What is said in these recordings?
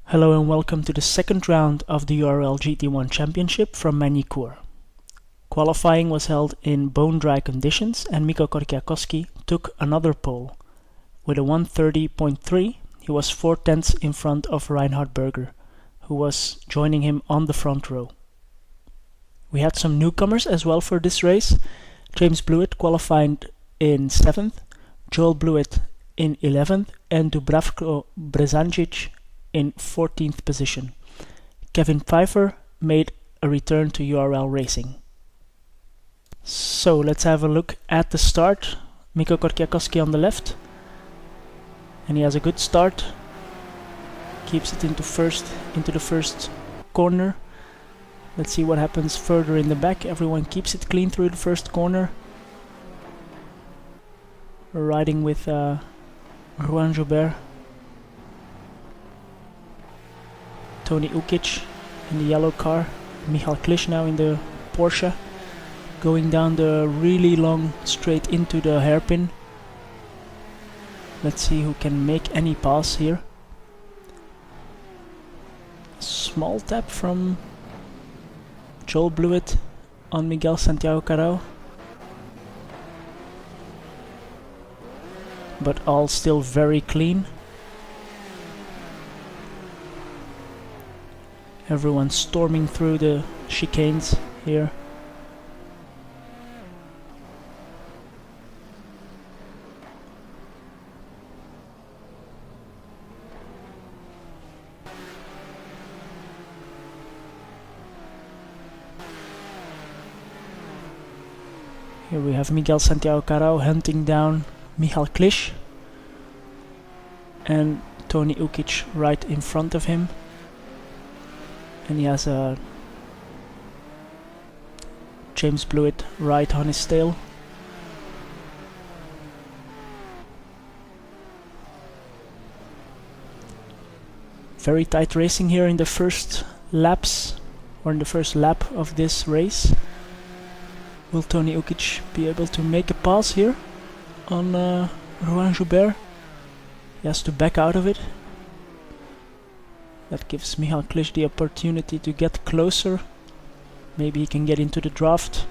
Hello and welcome to the second round of the URL-GT1 Championship from Magny Cours. Qualifying was held in bone-dry conditions and Mikko Korkiakowski took another pole. With a 1:30.3, he was 4/10 in front of Reinhard Berger, who was joining him on the front row. We had some newcomers as well for this race. James Blewett qualified in 7th, Joel Blewett in 11th and Dubravko Brezančić in 14th position. Kevin Pfeiffer made a return to URL Racing. So let's have a look at the start. Mikko Korkiakowski on the left, and he has a good start. Keeps it into the first corner. Let's see what happens further in the back. Everyone keeps it clean through the first corner. We're riding with Juan Joubert, Tony Ukic in the yellow car, Michal Klisch now in the Porsche, going down the really long straight into the hairpin. Let's see who can make any pass here. Small tap from Joel Blewett on Miguel Santiago Carao, but all still very clean. Everyone storming through the chicanes here. Here we have Miguel Santiago Carao hunting down Michal Klisch and Tony Ukic right in front of him. And he has a James Blewett right on his tail. Very tight racing here in the first laps, or in the first lap of this race. Will Tony Ukic be able to make a pass here on Juan Joubert? He has to back out of it. That gives Michal Klisch the opportunity to get closer. Maybe he can get into the draft.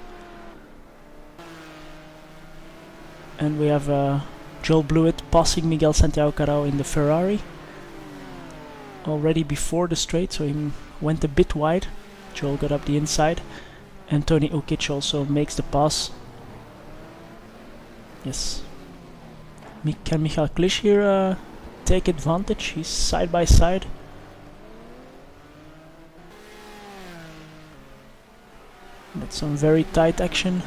And we have Joel Blewett passing Miguel Santiago Carao in the Ferrari already before the straight, so he went a bit wide. Joel got up the inside, and Tony Ukic also makes the pass. Yes. Can Michal Klisch here take advantage? He's side by side. That's some very tight action.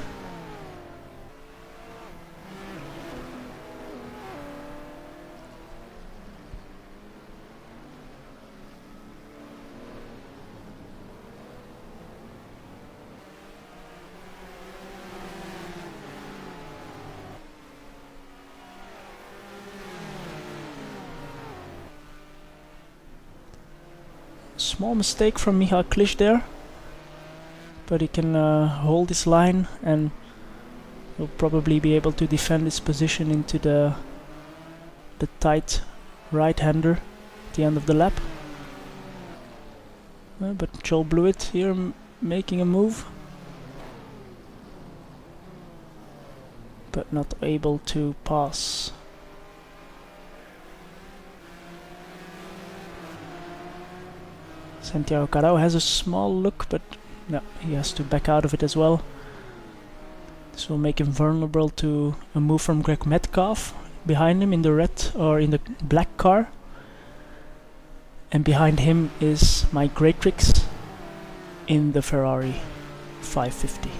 Small mistake from Michal Klisch there, but he can hold his line and he'll probably be able to defend his position into the tight right-hander at the end of the lap. But Joel Blewett here making a move, but not able to pass. Santiago Carao has a small look, but no, he has to back out of it as well. This will make him vulnerable to a move from Greg Metcalf behind him in the red or in the black car. And behind him is Mike Greatrix in the Ferrari 550.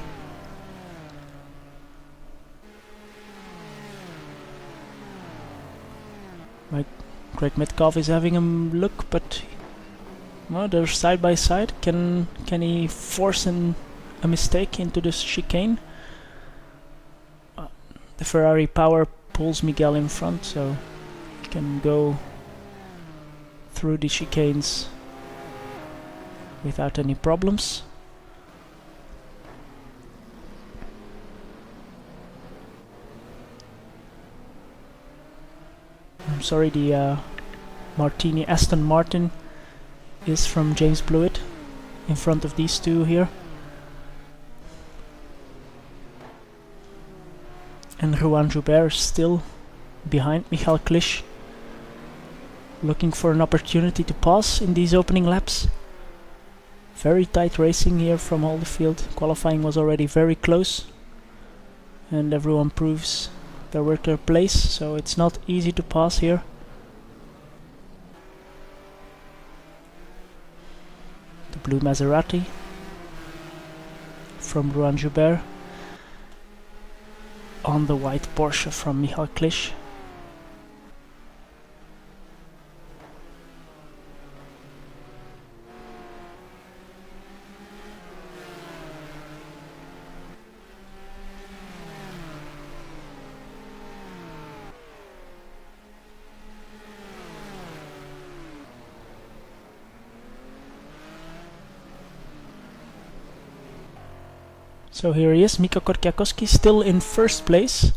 Greg Metcalf is having a look, but well, they're side by side. Can he force a mistake into this chicane? The Ferrari power pulls Miguel in front, so he can go through the chicanes without any problems. I'm sorry, the Martini Aston Martin is from James Blewett in front of these two here. And Juan Joubert still behind Michal Klisch, looking for an opportunity to pass in these opening laps. Very tight racing here from all the field. Qualifying was already very close, and everyone proves their worth their place, so it's not easy to pass here. The blue Maserati from Juan Joubert on the white Porsche from Michal Klisch. So here he is, Mikko Korkiakoski, still in first place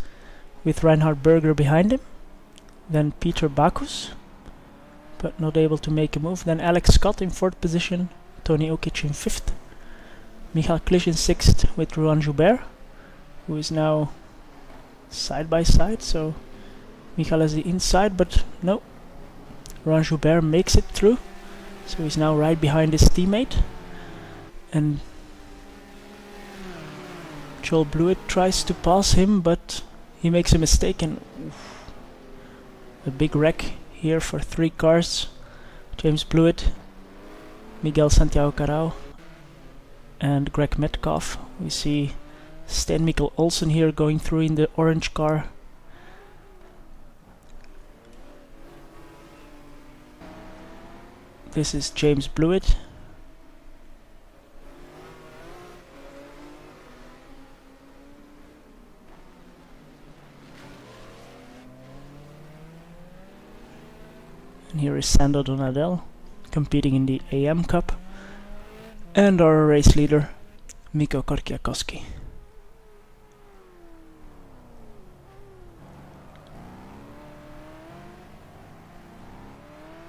with Reinhard Berger behind him. Then Peter Bacchus, but not able to make a move. Then Alex Scott in fourth position, Tony Ukic in fifth, Michal Klisch in sixth with Juan Joubert, who is now side by side. So Michal has the inside, but no, Juan Joubert makes it through. So he's now right behind his teammate. And Joel Blewett tries to pass him, but he makes a mistake, and a big wreck here for three cars. James Blewett, Miguel Santiago Carao, and Greg Metcalf. We see Sten Mikkel Olsen here going through in the orange car. This is James Blewett. And here is Sando Donadel competing in the AM Cup, and our race leader Mikko Korkiakoski.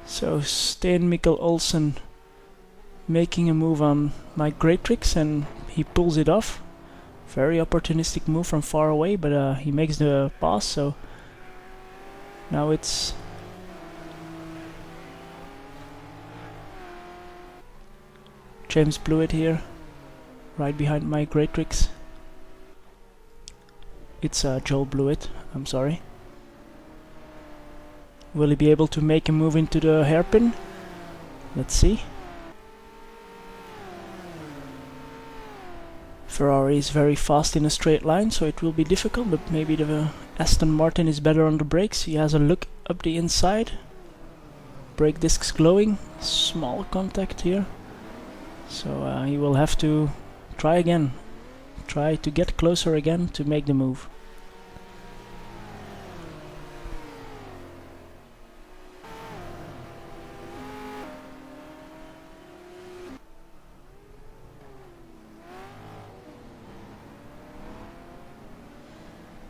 So Sten Mikkel Olsen making a move on Mike Greatrix, and he pulls it off. Very opportunistic move from far away, but he makes the pass. So now it's James Blewett here, right behind Mike Greatrix. It's Joel Blewett, I'm sorry. Will he be able to make a move into the hairpin? Let's see. Ferrari is very fast in a straight line, so it will be difficult, but maybe the Aston Martin is better on the brakes. He has a look up the inside. Brake discs glowing, small contact here. So he will have to try again. Try to get closer again to make the move.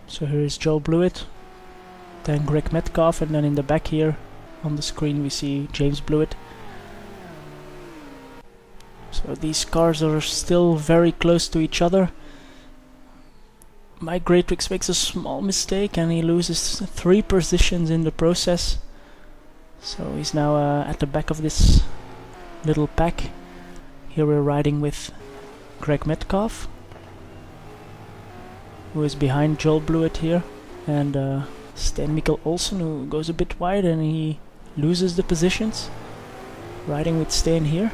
So here is Joel Blewett, then Greg Metcalf, and then in the back here on the screen we see James Blewett. So these cars are still very close to each other. Mike Greatrix makes a small mistake and he loses 3 positions in the process. So he's now at the back of this little pack. Here we're riding with Greg Metcalf, who is behind Joel Blewett here, and Sten Mikkel Olsen, who goes a bit wide and he loses the positions. Riding with Sten here.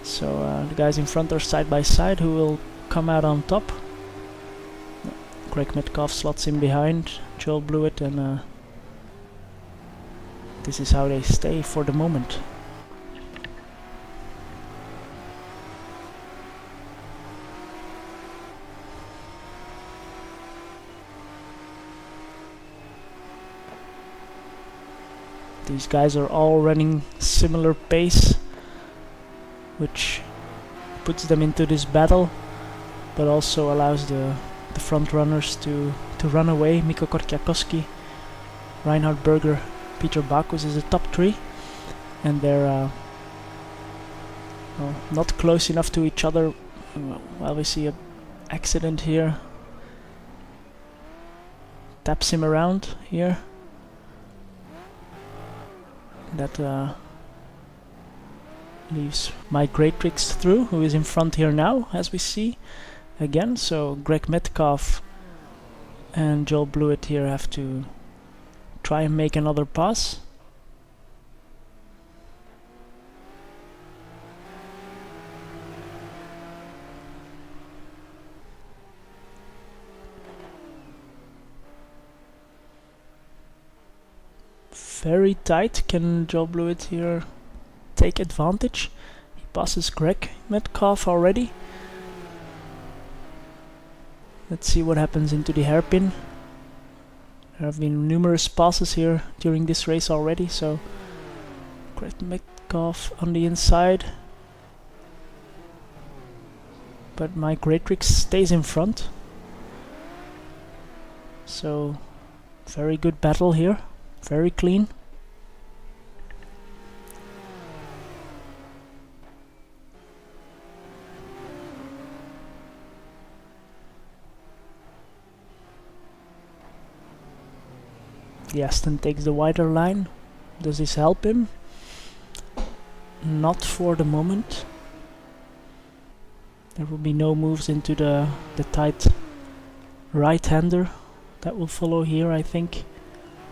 So the guys in front are side by side. Who will come out on top? Greg Metcalf slots in behind Joel Blewett, and this is how they stay for the moment. These guys are all running similar pace, which puts them into this battle, but also allows the front runners to run away. Mikko Korkiakoski Reinhard Berger, Peter Bacchus is the top 3, and they're well, not close enough to each other. Well, we see a accident here. Taps him around here. That leaves Mike Greatrix through, who is in front here now, as we see again. So Greg Metcalf and Joel Blewett here have to try and make another pass. Very tight. Can Joel Blewett here take advantage? He passes Greg Metcalf already. Let's see what happens into the hairpin. There have been numerous passes here during this race already, so Greg Metcalf on the inside. But Mike Greatrix stays in front. So very good battle here. Very clean. The Aston takes the wider line. Does this help him? Not for the moment. There will be no moves into the tight right-hander that will follow here, I think.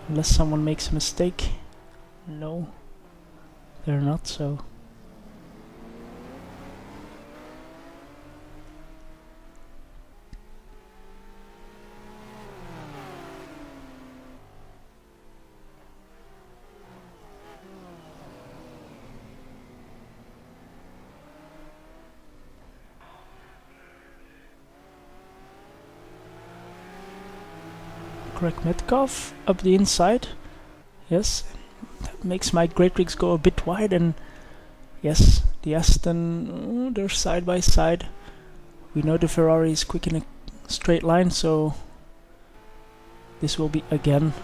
Unless someone makes a mistake. No, they're not, so. Greg Metcalf up the inside. Yes, that makes Mike Greatrix go a bit wide, and yes, the Aston, they're side by side. We know the Ferrari is quick in a straight line, so this will be again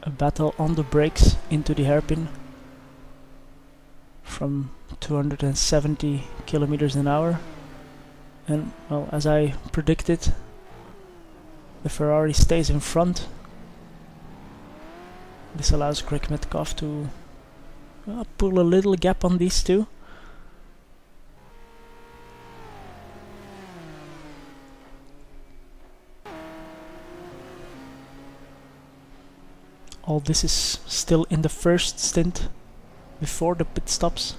a battle on the brakes into the hairpin from 270 kilometers an hour. And well, as I predicted, the Ferrari stays in front. This allows Greg Metcalf to pull a little gap on these two. All this is still in the first stint before the pit stops.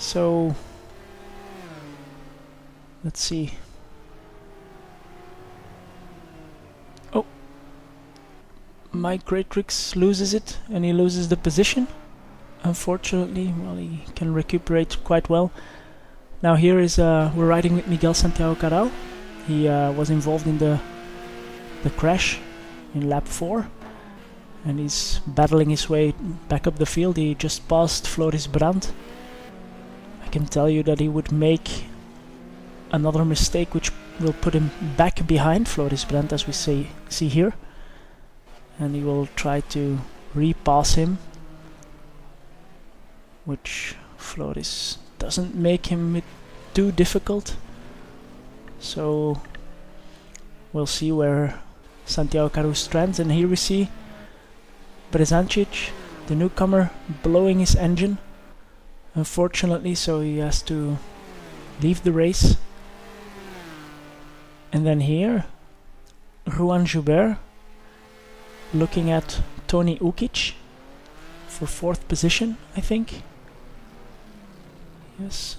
So let's see. Oh, Mike Greatrix loses it, and he loses the position. Unfortunately, well, he can recuperate quite well. Now here is we're riding with Miguel Santiago Caral. He was involved in the crash in lap 4, and he's battling his way back up the field. He just passed Floris Brandt. I can tell you that he would make another mistake which will put him back behind Floris Brandt, as we see here, and he will try to repass him, which Floris doesn't make him it too difficult. So we'll see where Santiago Caral strands, and here we see Brezančić, the newcomer, blowing his engine. Unfortunately, so he has to leave the race. And then here, Juan Joubert looking at Tony Ukic for 4th position, I think. Yes.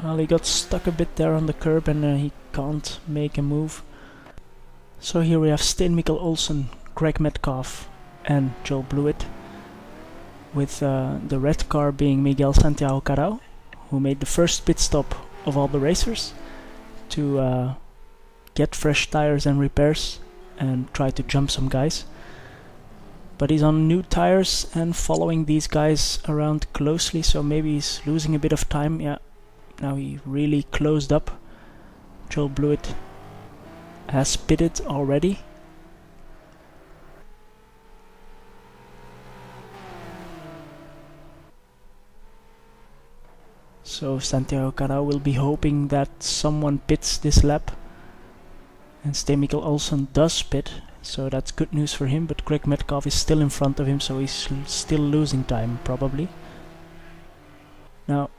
Well, he got stuck a bit there on the curb, and he can't make a move. So here we have Sten Mikkel Olsen, Greg Metcalf and Joel Blewett, with the red car being Miguel Santiago Caral, who made the first pit stop of all the racers to get fresh tires and repairs and try to jump some guys. But he's on new tires and following these guys around closely, so maybe he's losing a bit of time. Yeah, now he really closed up. Joel Blewett has pitted already. So Santiago Carao will be hoping that someone pits this lap. And Sten Mikkel Olsen does pit, so that's good news for him, but Craig Metcalf is still in front of him, so he's still losing time, probably. Now,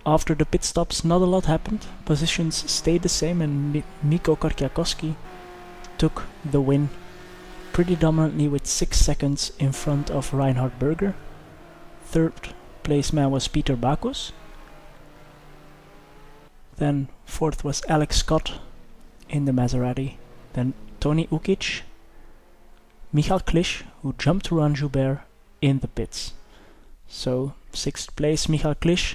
after the pit stops, not a lot happened. Positions stayed the same, and Mikko Korkiakowski took the win pretty dominantly with 6 seconds in front of Reinhard Berger. Third place man was Peter Bakos. Then fourth was Alex Scott in the Maserati. Then Tony Ukic, Michal Klisch, who jumped Rohan Joubert in the pits. So 6th place Michal Klisch,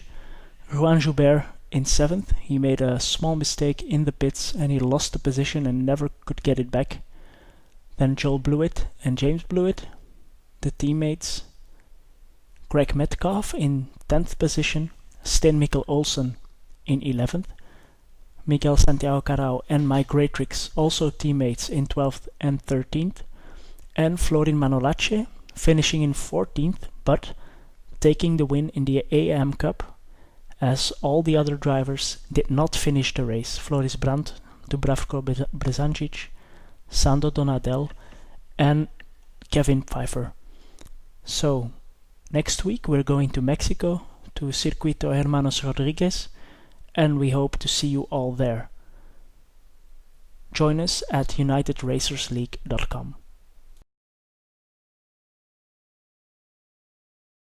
Rohan Joubert in 7th. He made a small mistake in the pits and he lost the position and never could get it back. Then Joel Blewett and James Blewett, the teammates. Craig Metcalf in 10th position, Sten Mikkel Olsen in 11th. Miguel Santiago Carao and Mike Greatrix, also teammates, in 12th and 13th. And Florin Manolache finishing in 14th, but taking the win in the AM Cup, as all the other drivers did not finish the race. Floris Brandt, Dubravko Brezančić, Sando Donadel and Kevin Pfeiffer. So, next week we're going to Mexico, to Circuito Hermanos Rodriguez, and we hope to see you all there. Join us at unitedracersleague.com.